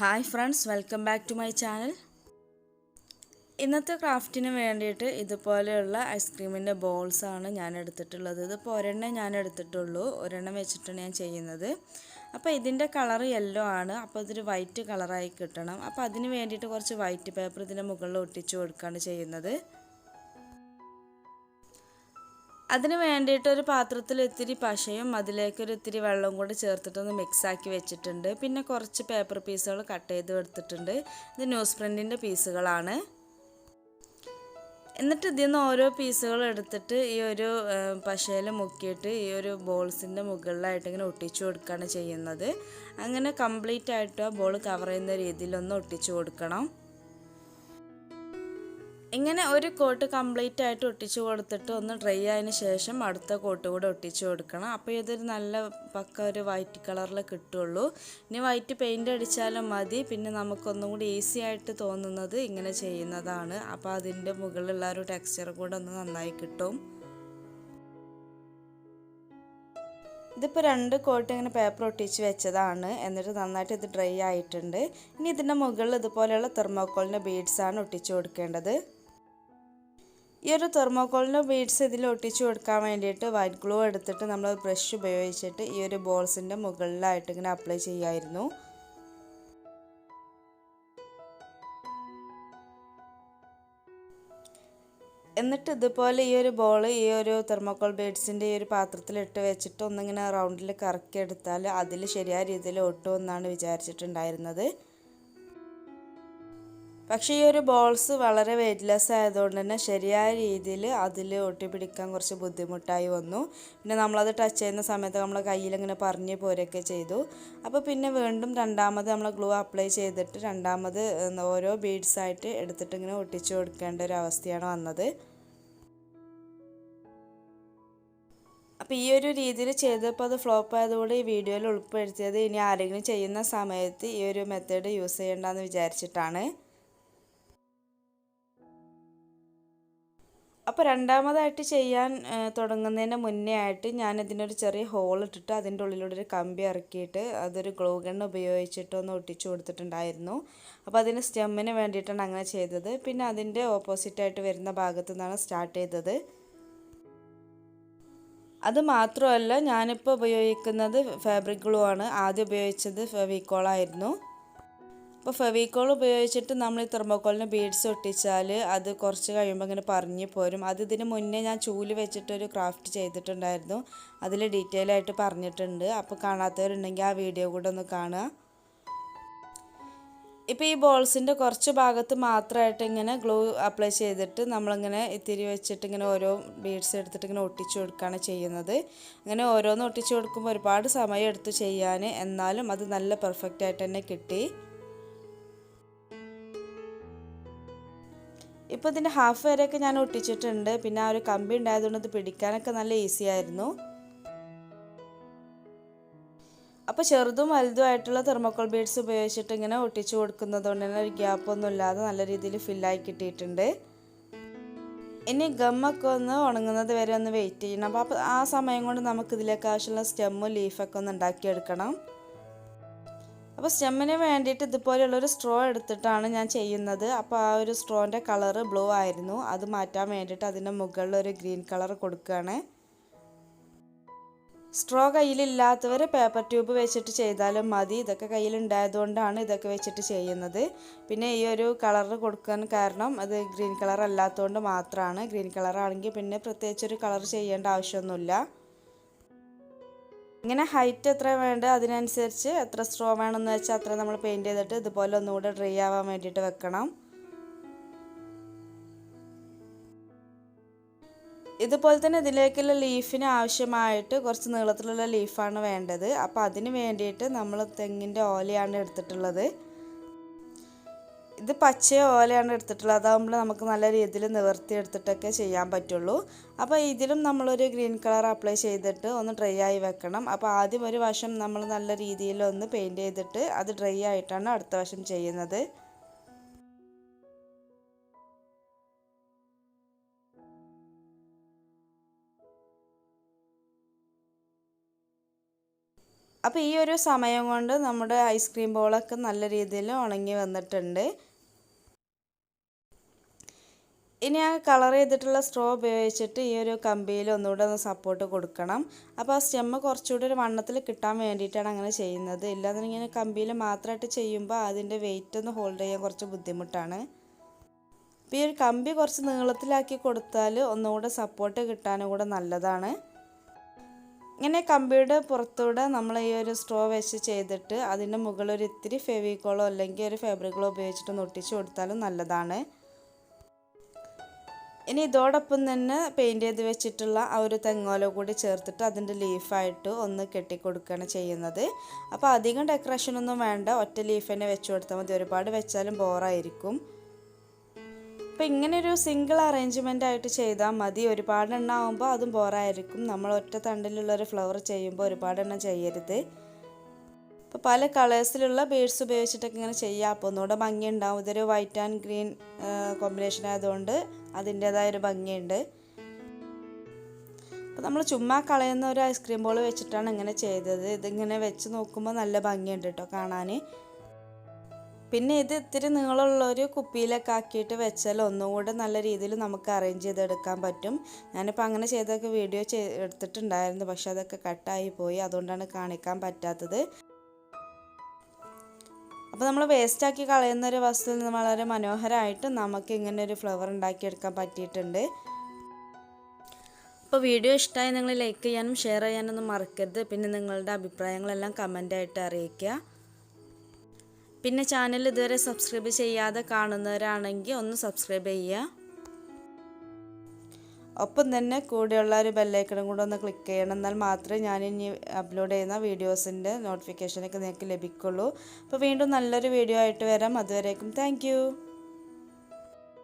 Hi friends, welcome back to my channel. ഇന്നത്തെ ക്രാഫ്റ്റിന് വേണ്ടിയിട്ട് ഇതുപോലെയുള്ള ഐസ്ക്രീമിൻ്റെ ബോൾസ് ആണ് ഞാൻ എടുത്തിട്ടുള്ളത്. ഇതിപ്പോൾ ഒരെണ്ണം ഞാൻ എടുത്തിട്ടുള്ളൂ, ഒരെണ്ണം വെച്ചിട്ടാണ് ഞാൻ ചെയ്യുന്നത്. അപ്പോൾ ഇതിൻ്റെ കളർ യെല്ലോ ആണ്, അപ്പോൾ ഇതൊരു വൈറ്റ് കളറായി കിട്ടണം. അപ്പോൾ അതിന് വേണ്ടിയിട്ട് കുറച്ച് വൈറ്റ് പേപ്പർ ഇതിൻ്റെ മുകളിൽ ഒട്ടിച്ചു കൊടുക്കുകയാണ് ചെയ്യുന്നത്. അതിന് വേണ്ടിയിട്ട് ഒരു പാത്രത്തിൽ ഇത്തിരി പശയും അതിലേക്കൊരു ഇത്തിരി വെള്ളവും കൂടി ചേർത്തിട്ടൊന്ന് മിക്സാക്കി വെച്ചിട്ടുണ്ട്. പിന്നെ കുറച്ച് പേപ്പർ പീസുകൾ കട്ട് ചെയ്ത് എടുത്തിട്ടുണ്ട്. ഇത് ന്യൂസ് പ്രിൻറ്റിൻ്റെ പീസുകളാണ്. എന്നിട്ട് ഇതിൽ നിന്ന് ഓരോ പീസുകൾ എടുത്തിട്ട് ഈ ഒരു പശയിൽ മുക്കിയിട്ട് ഈ ഒരു ബോൾസിൻ്റെ മുകളിലായിട്ട് ഇങ്ങനെ ഒട്ടിച്ചു കൊടുക്കുകയാണ് ചെയ്യുന്നത്. അങ്ങനെ കംപ്ലീറ്റ് ആയിട്ട് ആ ബോൾ കവർ ചെയ്യുന്ന രീതിയിലൊന്ന് ഒട്ടിച്ചു കൊടുക്കണം. ഇങ്ങനെ ഒരു കോട്ട് കംപ്ലീറ്റ് ആയിട്ട് ഒട്ടിച്ചു കൊടുത്തിട്ട് ഒന്ന് ഡ്രൈ ആയതിന് ശേഷം അടുത്ത കോട്ട് കൂടെ ഒട്ടിച്ചു കൊടുക്കണം. അപ്പോൾ ഇതൊരു നല്ല പക്ക ഒരു വൈറ്റ് കളറിൽ കിട്ടുള്ളൂ. ഇനി വൈറ്റ് പെയിൻ്റ് അടിച്ചാലും മതി. പിന്നെ നമുക്കൊന്നും കൂടി ഈസി ആയിട്ട് തോന്നുന്നത് ഇങ്ങനെ ചെയ്യുന്നതാണ്. അപ്പോൾ അതിൻ്റെ മുകളിലുള്ള ഒരു ടെക്സ്ചർ കൂടെ ഒന്ന് നന്നായി കിട്ടും. ഇതിപ്പോൾ 2 കോട്ട് ഇങ്ങനെ പേപ്പർ ഒട്ടിച്ച് വെച്ചതാണ്. എന്നിട്ട് നന്നായിട്ട് ഇത് ഡ്രൈ ആയിട്ടുണ്ട്. ഇനി ഇതിൻ്റെ മുകളിൽ ഇതുപോലെയുള്ള തെർമോക്കോളിൻ്റെ ബീഡ്സാണ് ഒട്ടിച്ചു കൊടുക്കേണ്ടത്. ഈ ഒരു തെർമോക്കോളിൻ്റെ ബീഡ്സ് ഇതിൽ ഒട്ടിച്ചു കൊടുക്കാൻ വേണ്ടിയിട്ട് വൈറ്റ് ഗ്ലൂ എടുത്തിട്ട് നമ്മൾ ബ്രഷ് ഉപയോഗിച്ചിട്ട് ഈ ഒരു ബോൾസിൻ്റെ മുകളിലായിട്ട് ഇങ്ങനെ അപ്ലൈ ചെയ്യായിരുന്നു. എന്നിട്ട് ഇതുപോലെ ഈ ഒരു ബോൾ ഈ ഒരു തെർമോക്കോൾ ബീഡ്സിൻ്റെ ഈ ഒരു പാത്രത്തിലിട്ട് വെച്ചിട്ട് ഒന്നിങ്ങനെ റൗണ്ടിൽ കറക്കിയെടുത്താൽ അതിൽ ശരിയായ രീതിയിൽ ഒട്ടുമെന്നാണ് വിചാരിച്ചിട്ടുണ്ടായിരുന്നത്. പക്ഷേ ഈ ഒരു ബോൾസ് വളരെ വെയ്റ്റ്ലെസ് ആയതുകൊണ്ട് തന്നെ ശരിയായ രീതിയിൽ അതിൽ ഒട്ടിപ്പിടിക്കാൻ കുറച്ച് ബുദ്ധിമുട്ടായി വന്നു. പിന്നെ നമ്മളത് ടച്ച് ചെയ്യുന്ന സമയത്ത് നമ്മളെ കയ്യിലിങ്ങനെ പറഞ്ഞ് പോരൊക്കെ ചെയ്തു. അപ്പോൾ പിന്നെ വീണ്ടും രണ്ടാമത് നമ്മൾ ഗ്ലൂ അപ്ലൈ ചെയ്തിട്ട് രണ്ടാമത് ഓരോ ബീഡ്സായിട്ട് എടുത്തിട്ട് ഇങ്ങനെ ഒട്ടിച്ചു കൊടുക്കേണ്ട ഒരു അവസ്ഥയാണ് വന്നത്. അപ്പോൾ ഈ ഒരു രീതിയിൽ ചെയ്തപ്പോൾ അത് ഫ്ലോപ്പ് ആയതുകൊണ്ട് ഈ വീഡിയോയിൽ ഉൾപ്പെടുത്തിയത് ഇനി ആരെങ്കിലും ചെയ്യുന്ന സമയത്ത് ഈ ഒരു മെത്തേഡ് യൂസ് ചെയ്യേണ്ടെന്ന് വിചാരിച്ചിട്ടാണ്. അപ്പോൾ രണ്ടാമതായിട്ട് ചെയ്യാൻ തുടങ്ങുന്നതിന് മുന്നേ ആയിട്ട് ഞാൻ ഇതിനൊരു ചെറിയ ഹോൾ ഇട്ടിട്ട് അതിൻ്റെ ഉള്ളിലൂടെ ഒരു കമ്പി ഇറക്കിയിട്ട് അതൊരു ഗ്ലൂ ഗൺ ഉപയോഗിച്ചിട്ട് ഒന്ന് ഒട്ടിച്ചു കൊടുത്തിട്ടുണ്ടായിരുന്നു. അപ്പോൾ അതിന് സ്റ്റെമ്മിന് വേണ്ടിയിട്ടാണ് അങ്ങനെ ചെയ്തത്. പിന്നെ അതിൻ്റെ ഓപ്പോസിറ്റായിട്ട് വരുന്ന ഭാഗത്തു നിന്നാണ് സ്റ്റാർട്ട് ചെയ്തത്. അത് മാത്രമല്ല ഞാനിപ്പോൾ ഉപയോഗിക്കുന്നത് ഫാബ്രിക് ഗ്ലൂ ആണ്. ആദ്യം ഉപയോഗിച്ചത് ഫെവിക്കോളായിരുന്നു. അപ്പോൾ ഫെവിക്കോൾ ഉപയോഗിച്ചിട്ട് നമ്മൾ ഈ തെർമോക്കോളിന് ബീഡ്സ് ഒട്ടിച്ചാൽ അത് കുറച്ച് കഴിയുമ്പോൾ ഇങ്ങനെ പറഞ്ഞു പോരും. അത് ഇതിന് മുന്നേ ഞാൻ ചൂല് വെച്ചിട്ടൊരു ക്രാഫ്റ്റ് ചെയ്തിട്ടുണ്ടായിരുന്നു. അതിൽ ഡീറ്റെയിൽ ആയിട്ട് പറഞ്ഞിട്ടുണ്ട്. അപ്പോൾ കാണാത്തവരുണ്ടെങ്കിൽ ആ വീഡിയോ കൂടെ ഒന്ന് കാണുക. ഇപ്പോൾ ഈ ബോൾസിൻ്റെ കുറച്ച് ഭാഗത്ത് മാത്രമായിട്ട് ഇങ്ങനെ ഗ്ലൂ അപ്ലൈ ചെയ്തിട്ട് നമ്മളിങ്ങനെ ഇത്തിരി വെച്ചിട്ട് ഇങ്ങനെ ഓരോ ബീഡ്സ് എടുത്തിട്ട് ഇങ്ങനെ ഒട്ടിച്ചു കൊടുക്കുകയാണ് ചെയ്യുന്നത്. അങ്ങനെ ഓരോന്ന് ഒട്ടിച്ചു കൊടുക്കുമ്പോൾ ഒരുപാട് സമയം എടുത്ത് ചെയ്യാൻ, എന്നാലും അത് നല്ല പെർഫെക്റ്റ് ആയിട്ട് തന്നെ കിട്ടി. ഇപ്പോൾ ഇതിൻ്റെ ഹാഫ് വരെയൊക്കെ ഞാൻ ഒട്ടിച്ചിട്ടുണ്ട്. പിന്നെ ആ ഒരു കമ്പി ഉണ്ടായതുകൊണ്ട് ഇത് പിടിക്കാനൊക്കെ നല്ല ഈസി ആയിരുന്നു. അപ്പോൾ ചെറുതും വലുതും ആയിട്ടുള്ള തെർമോക്കോൾ ബീഡ്സ് ഉപയോഗിച്ചിട്ട് ഇങ്ങനെ ഒട്ടിച്ചു കൊടുക്കുന്നത് കൊണ്ട് തന്നെ ഒരു ഗ്യാപ്പൊന്നും ഇല്ലാതെ നല്ല രീതിയിൽ ഫില്ലായി കിട്ടിയിട്ടുണ്ട്. ഇനി ഗമ്മൊക്കെ ഒന്ന് ഉണങ്ങുന്നത് വരെ ഒന്ന് വെയിറ്റ് ചെയ്യണം. അപ്പോൾ ആ സമയം കൊണ്ട് നമുക്ക് ഇതിലേക്ക് ആവശ്യമുള്ള സ്റ്റെമ്മും ലീഫൊക്കെ ഒന്ന് ഉണ്ടാക്കിയെടുക്കണം. അപ്പോൾ സ്റ്റെമ്മിന് വേണ്ടിയിട്ട് ഇതുപോലെയുള്ളൊരു സ്ട്രോ എടുത്തിട്ടാണ് ഞാൻ ചെയ്യുന്നത്. അപ്പോൾ ആ ഒരു സ്ട്രോൻ്റെ കളറ് ബ്ലൂ ആയിരുന്നു. അത് മാറ്റാൻ വേണ്ടിയിട്ട് അതിൻ്റെ മുകളിൽ ഒരു ഗ്രീൻ കളർ കൊടുക്കുകയാണ്. സ്ട്രോ കയ്യിലില്ലാത്തവർ പേപ്പർ ട്യൂബ് വെച്ചിട്ട് ചെയ്താലും മതി. ഇതൊക്കെ കയ്യിലുണ്ടായതുകൊണ്ടാണ് ഇതൊക്കെ വെച്ചിട്ട് ചെയ്യുന്നത്. പിന്നെ ഈ ഒരു കളർ കൊടുക്കാൻ കാരണം അത് ഗ്രീൻ കളർ അല്ലാത്തതുകൊണ്ട് മാത്രമാണ്. ഗ്രീൻ കളറാണെങ്കിൽ പിന്നെ പ്രത്യേകിച്ചൊരു കളർ ചെയ്യേണ്ട ആവശ്യമൊന്നുമില്ല. ഇങ്ങനെ ഹൈറ്റ് എത്ര വേണ്ട അതിനനുസരിച്ച് എത്ര സ്ട്രോ വേണമെന്ന് വെച്ചാൽ അത്ര നമ്മൾ പെയിൻറ്റ് ചെയ്തിട്ട് ഇതുപോലെ ഒന്നുകൂടെ ഡ്രൈ ആവാൻ വേണ്ടിയിട്ട് വെക്കണം. ഇതുപോലെ തന്നെ ഇതിലേക്കുള്ള ലീഫിന് ആവശ്യമായിട്ട് കുറച്ച് നീളത്തിലുള്ള ലീഫാണ് വേണ്ടത്. അപ്പോൾ അതിന് വേണ്ടിയിട്ട് നമ്മൾ തെങ്ങിൻ്റെ ഓലയാണ് എടുത്തിട്ടുള്ളത്. ഇത് പച്ച ഓലയാണ് എടുത്തിട്ടുള്ളത്. അതാകുമ്പോൾ നമുക്ക് നല്ല രീതിയിൽ നിവർത്തിയെടുത്തിട്ടൊക്കെ ചെയ്യാൻ പറ്റുള്ളൂ. അപ്പോൾ ഇതിലും നമ്മളൊരു ഗ്രീൻ കളർ അപ്ലൈ ചെയ്തിട്ട് ഒന്ന് ഡ്രൈ ആയി വെക്കണം. അപ്പോൾ ആദ്യം ഒരു വശം നമ്മൾ നല്ല രീതിയിൽ ഒന്ന് പെയിൻറ്റ് ചെയ്തിട്ട് അത് ഡ്രൈ ആയിട്ടാണ് അടുത്ത വശം ചെയ്യുന്നത്. അപ്പോൾ ഈ ഒരു സമയം കൊണ്ട് നമ്മുടെ ഐസ്ക്രീം ബോളൊക്കെ നല്ല രീതിയിൽ ഉണങ്ങി വന്നിട്ടുണ്ട്. ഇനി ആ കളർ ചെയ്തിട്ടുള്ള സ്ട്രോ ഉപയോഗിച്ചിട്ട് ഈ ഒരു കമ്പിയിൽ ഒന്നുകൂടെ ഒന്ന് സപ്പോർട്ട് കൊടുക്കണം. അപ്പോൾ ആ സ്റ്റെമ്മ് കുറച്ചുകൂടി ഒരു വണ്ണത്തിൽ കിട്ടാൻ വേണ്ടിയിട്ടാണ് അങ്ങനെ ചെയ്യുന്നത്. ഇല്ലാതെ ഇങ്ങനെ കമ്പിയിൽ മാത്രമായിട്ട് ചെയ്യുമ്പോൾ അതിൻ്റെ വെയിറ്റ് ഒന്ന് ഹോൾഡ് ചെയ്യാൻ കുറച്ച് ബുദ്ധിമുട്ടാണ്. അപ്പോൾ ഈ ഒരു കമ്പി കുറച്ച് നീളത്തിലാക്കി കൊടുത്താൽ ഒന്നുകൂടെ സപ്പോർട്ട് കിട്ടാനും കൂടെ നല്ലതാണ്. ഇങ്ങനെ കമ്പിയുടെ പുറത്തൂടെ നമ്മൾ ഈ ഒരു സ്ട്രോ വെച്ച് ചെയ്തിട്ട് അതിൻ്റെ മുകളിൽ ഒരു ഇത്തിരി ഫെവിക്കോളോ അല്ലെങ്കിൽ ഒരു ഫാബ്രിക്കോളോ ഉപയോഗിച്ചിട്ട് ഒട്ടിച്ച് കൊടുത്താലും നല്ലതാണ്. ഇനി ഇതോടൊപ്പം തന്നെ പെയിൻറ്റ് ചെയ്ത് വെച്ചിട്ടുള്ള ആ ഒരു തെങ്ങോല കൂടി ചേർത്തിട്ട് അതിൻ്റെ ലീഫായിട്ട് ഒന്ന് കെട്ടിക്കൊടുക്കുകയാണ് ചെയ്യുന്നത്. അപ്പോൾ അധികം ഡെക്കറേഷനൊന്നും വേണ്ട, ഒറ്റ ലീഫ് തന്നെ വെച്ച് കൊടുത്താൽ മതി. ഒരുപാട് വെച്ചാലും ബോറായിരിക്കും. അപ്പോൾ ഇങ്ങനെയൊരു സിംഗിൾ അറേഞ്ച്മെൻ്റ് ആയിട്ട് ചെയ്താൽ മതി. ഒരുപാട് എണ്ണം ആകുമ്പോൾ അതും ബോറായിരിക്കും. നമ്മൾ ഒറ്റ തണ്ടിലുള്ളൊരു ഫ്ലവർ ചെയ്യുമ്പോൾ ഒരുപാട് എണ്ണം ചെയ്യരുത്. അപ്പോൾ പല കളേഴ്സിലുള്ള ബീഡ്സ് ഉപയോഗിച്ചിട്ടൊക്കെ ഇങ്ങനെ ചെയ്യാം. അപ്പോൾ ഒന്നുകൂടെ ഭംഗിയുണ്ടാവും. ഇതൊരു വൈറ്റ് ആൻഡ് ഗ്രീൻ കോമ്പിനേഷൻ ആയതുകൊണ്ട് അതിൻ്റേതായൊരു ഭംഗിയുണ്ട്. അപ്പോൾ നമ്മൾ ചുമ്മാ കളയുന്ന ഒരു ഐസ്ക്രീം ബോൾ വെച്ചിട്ടാണ് ഇങ്ങനെ ചെയ്തത്. ഇതിങ്ങനെ വെച്ച് നോക്കുമ്പോൾ നല്ല ഭംഗിയുണ്ട് കേട്ടോ കാണാൻ. പിന്നെ ഇത് ഇത്തിരി നീളമുള്ളൊരു കുപ്പിയിലൊക്കെ ആക്കിയിട്ട് വെച്ചാൽ ഒന്നുകൂടെ നല്ല രീതിയിൽ നമുക്ക് അറേഞ്ച് ചെയ്തെടുക്കാൻ പറ്റും. ഞാനിപ്പോൾ അങ്ങനെ ചെയ്തൊക്കെ വീഡിയോ എടുത്തിട്ടുണ്ടായിരുന്നു, പക്ഷെ അതൊക്കെ കട്ടായി പോയി, അതുകൊണ്ടാണ് കാണിക്കാൻ പറ്റാത്തത്. അപ്പോൾ നമ്മൾ വേസ്റ്റാക്കി കളയുന്നൊരു വസ്തുവിൽ നിന്ന് വളരെ മനോഹരമായിട്ട് നമുക്ക് ഇങ്ങനെ ഒരു ഫ്ലവർ ഉണ്ടാക്കിയെടുക്കാൻ പറ്റിയിട്ടുണ്ട്. അപ്പോൾ വീഡിയോ ഇഷ്ടമായി നിങ്ങൾ ലൈക്ക് ചെയ്യാനും ഷെയർ ചെയ്യാനൊന്നും മറക്കരുത്. പിന്നെ നിങ്ങളുടെ അഭിപ്രായങ്ങളെല്ലാം കമൻ്റായിട്ട് അറിയിക്കുക. പിന്നെ ചാനൽ ഇതുവരെ സബ്സ്ക്രൈബ് ചെയ്യാതെ കാണുന്നവരാണെങ്കിൽ ഒന്ന് സബ്സ്ക്രൈബ് ചെയ്യുക. ഒപ്പം തന്നെ കൂടെയുള്ള ഒരു ബെല്ലൈക്കണും കൂടെ ഒന്ന് ക്ലിക്ക് ചെയ്യണം. എന്നാൽ മാത്രമേ ഞാൻ ഇനി അപ്ലോഡ് ചെയ്യുന്ന വീഡിയോസിൻ്റെ നോട്ടിഫിക്കേഷനൊക്കെ നിങ്ങൾക്ക് ലഭിക്കുള്ളൂ. അപ്പോൾ വീണ്ടും നല്ലൊരു വീഡിയോ ആയിട്ട് വരാം. അതുവരേക്കും താങ്ക്